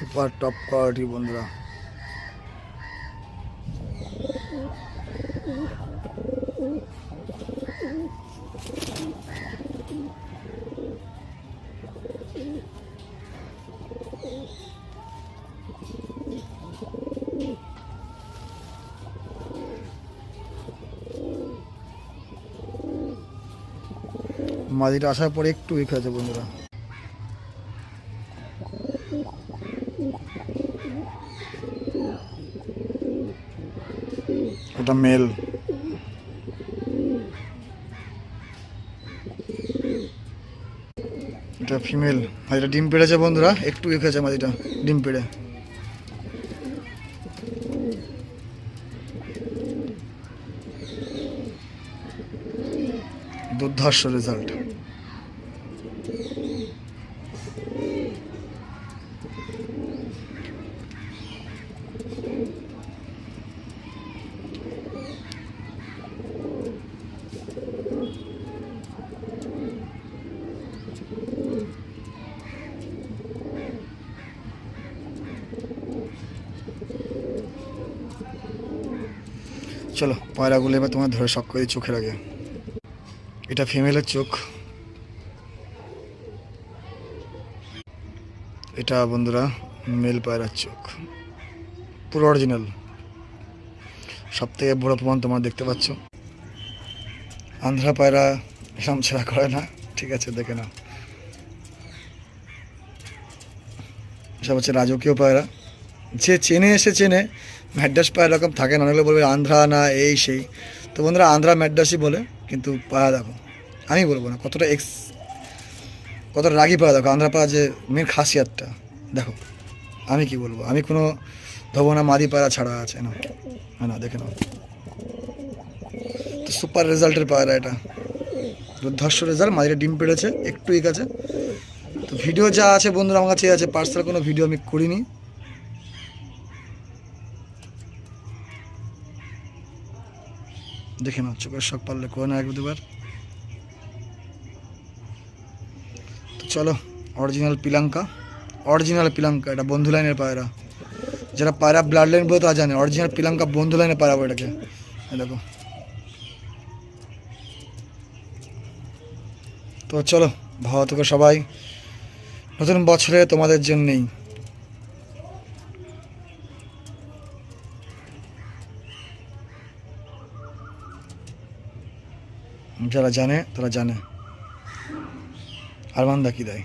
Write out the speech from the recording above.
Super top quality বন্ধুরা। মাদিটা আসার পরে একটু উইক হয়েছে বন্ধুরা। এটা মেল, এটা ফিমেল। মাদিটা ডিম পেড়েছে বন্ধুরা, একটু উইক হয়েছে মাদিটা ডিম পেড়ে। দুর্ধর্ষ রেজাল্ট। চলো পায়রাগুলো এবার তোমার ধরে শখ করে চোখের আগে। এটা ফিমেলের চোখ, এটা বন্ধুরা মেল পায়রার চোখ, পুরো অরিজিনাল। সব থেকে বড় প্রমাণ তোমরা দেখতে পাচ্ছ। আন্ধ্রা পায়রা এরকম ছেঁড়া করে না, ঠিক আছে দেখে নাও। সব হচ্ছে রাজকীয় পায়রা, যে চেনে এসে চেনে। ম্যাড্রাস পায়রা এরকম থাকে না, অনেকগুলো বলবে আন্ধ্রা না এই সেই। তো বন্ধুরা আন্ধ্রা ম্যাড্রাসই বলে, কিন্তু পায়রা দেখো, আমি বলবো না কতটা কতটা রাগী পায়রা দেখো। আন্ধ্রা পায়রা যে মেন খাসিয়াতটা দেখো, আমি কি বলবো। আমি কোনো ধরবো না মাদি পায়রা ছাড়া আছে না, না দেখে নাও। তো সুপার রেজাল্টের পায়রা এটা, দুর্ধর্ষ রেজাল্ট। মাদিটা ডিম পেড়েছে, একটু উইক আছে। তো ভিডিও যা আছে বন্ধুরা আমার কাছে আছে, পার্সোনাল কোনো ভিডিও আমি করিনি। দেখে নাও, চোখের শখ পারলে করে না এক দুবার। তো চলো অরিজিনাল পিলাঙ্কা, অরিজিনাল পিলাঙ্কা। এটা বন্ধু লাইনের পায়রা, যারা পায়রা ব্লাড লাইন বলে তা জানে। অরিজিনাল পিলাঙ্কা বন্ধু লাইনে পায়রা এটাকে। দেখো, তো চলো ভালো থেকো সবাই, নতুন বছরে তোমাদের জন্যেই। যারা জানে তারা জানে। আরমান দা কি দেয়।